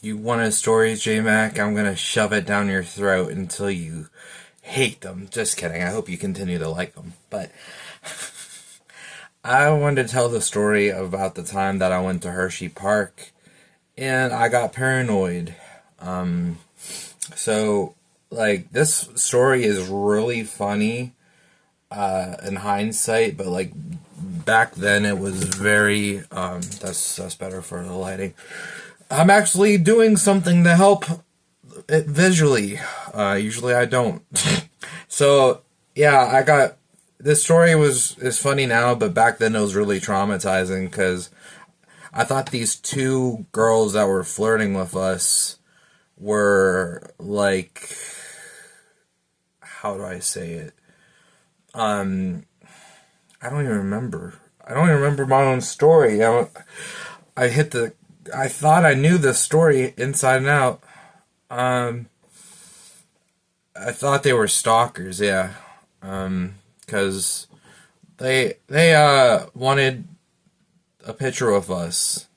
You wanted stories, J-Mac? I'm gonna shove it down your throat until you hate them. Just kidding. I hope you continue to like them. But I wanted to tell the story about the time that I went to Hershey Park and I got paranoid. So, like, this story is really funny in hindsight, but like back then it was very that's better for the lighting. I'm actually doing something to help it visually. Usually I don't. So yeah, I got this story is funny now, but back then it was really traumatizing because I thought these two girls that were flirting with us were like, how do I say it? I don't even remember. I don't even remember my own story. I hit the. I thought I knew the story inside and out. Um, I thought they were stalkers. Yeah. Because they wanted a picture of us,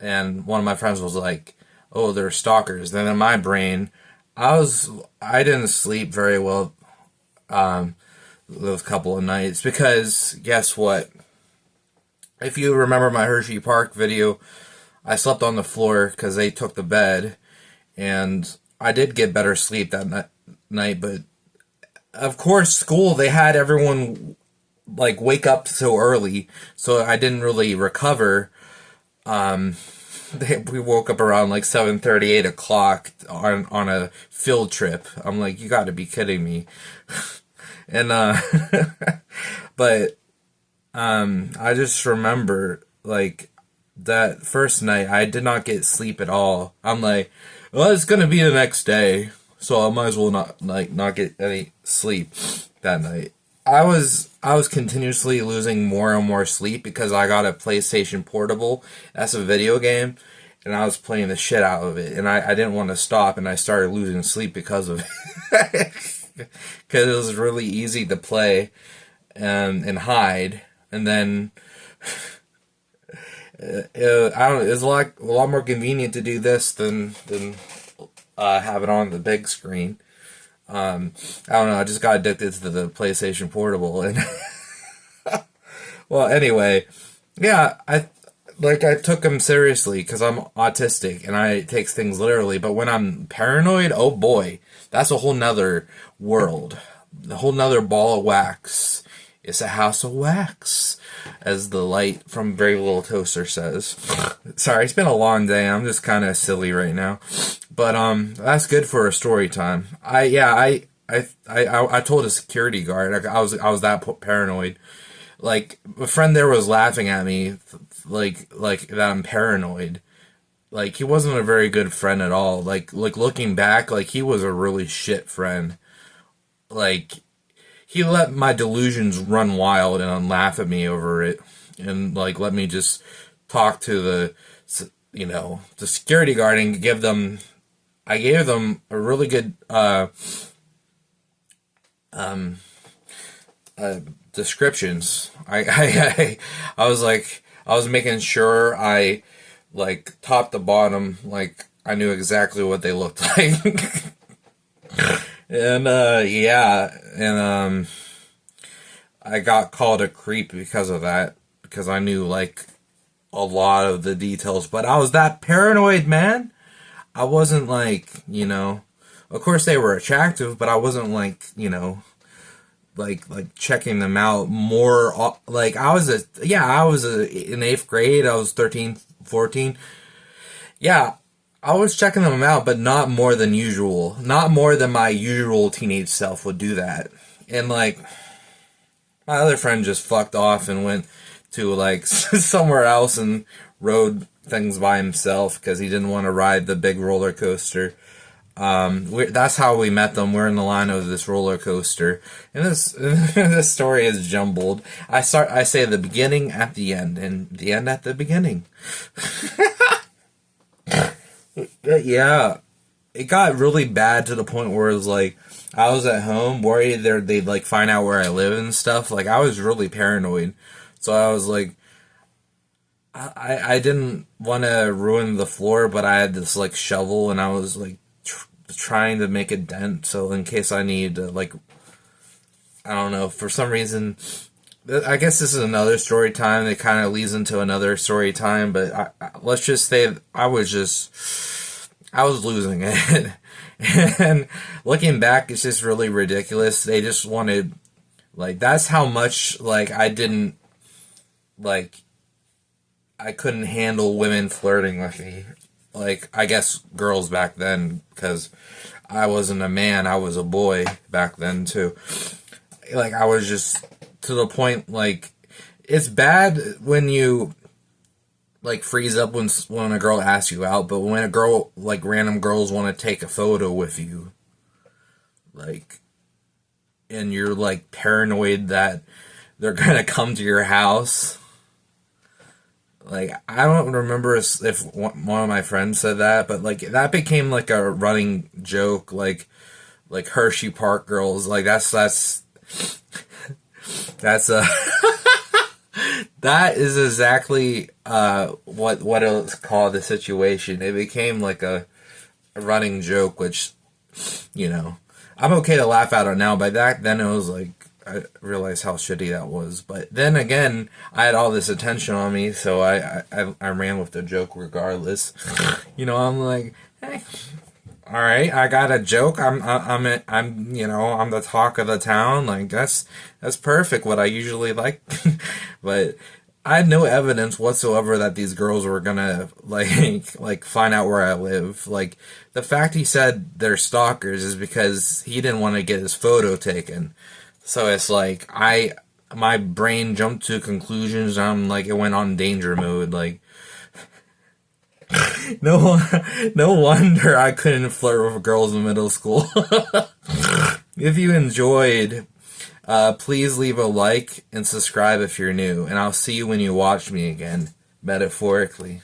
and one of my friends was like, "Oh, they're stalkers." Then in my brain, I didn't sleep very well. Those couple of nights because guess what? If you remember my Hershey Park video, I slept on the floor because they took the bed, and I did get better sleep that night. But of course, school they had everyone like wake up so early, so I didn't really recover. We woke up around like 7:30, 8 o'clock on a field trip. I'm like, you got to be kidding me. And but I just remember like that first night I did not get sleep at all. I'm like, well, it's gonna be the next day, so I might as well not get any sleep that night. I was continuously losing more and more sleep because I got a PlayStation Portable. That's a video game, and I was playing the shit out of it, and I didn't want to stop, and I started losing sleep because of it. Because it was really easy to play and hide, and then I don't. It's a lot more convenient to do this than have it on the big screen. I don't know. I just got addicted to the PlayStation Portable, and well, anyway, yeah, I took them seriously because I'm autistic and I take things literally. But when I'm paranoid, oh boy, that's a whole nother world, a whole nother ball of wax. It's a house of wax, as the light from Very Little Toaster says. Sorry, it's been a long day. I'm just kind of silly right now, but that's good for a story time. I told a security guard I was that paranoid. Like a friend there was laughing at me, like that I'm paranoid. Like he wasn't a very good friend at all. Like looking back, like he was a really shit friend. Like he let my delusions run wild and laugh at me over it, and like let me just talk to the security guard and give them. I gave them a really good descriptions. I was like I was making sure I like top to bottom like I knew exactly what they looked like. And yeah, and I got called a creep because of that because I knew like a lot of the details, but I was that paranoid, man. I wasn't like. Of course they were attractive, but I wasn't like checking them out more like in 8th grade. I was 13, 14. Yeah, I was checking them out, but not more than usual. Not more than my usual teenage self would do that. And like my other friend just fucked off and went to like somewhere else and rode things by himself because he didn't want to ride the big roller coaster. That's how we met them. We're in the line of this roller coaster, and this this story is jumbled. I say the beginning at the end, and the end at the beginning. Yeah, it got really bad to the point where it was like I was at home worried they'd like find out where I live and stuff. Like I was really paranoid, so I was like, I didn't want to ruin the floor, but I had this like shovel and I was like trying to make a dent so in case I need to, like, I don't know, for some reason. I guess this is another story time that kind of leads into another story time, but let's just say I was losing it. And looking back, it's just really ridiculous. They just wanted, like, that's how much, like, like, I couldn't handle women flirting with me. Like, I guess girls back then, because I wasn't a man, I was a boy back then, too. Like, I was just to the point, like, it's bad when you, like, freeze up when a girl asks you out, but when a girl, like, random girls want to take a photo with you, like, and you're, like, paranoid that they're gonna come to your house. Like, I don't remember if one of my friends said that, but, like, that became, like, a running joke, like Hershey Park girls, like, that's a that is exactly what it's called, the situation. It became like a running joke, which, you know, I'm okay to laugh at it now. But back then, it was like I realized how shitty that was. But then again, I had all this attention on me, so I ran with the joke regardless. You know, I'm like, hey, all right, I got a joke. I'm you know, I'm the talk of the town. Like, that's perfect. What I usually like, but I had no evidence whatsoever that these girls were gonna like find out where I live. Like, the fact he said they're stalkers is because he didn't want to get his photo taken. So it's like my brain jumped to conclusions. I'm like, it went on danger mode. Like, no, no wonder I couldn't flirt with girls in middle school. If you enjoyed, please leave a like and subscribe if you're new, and I'll see you when you watch me again, metaphorically.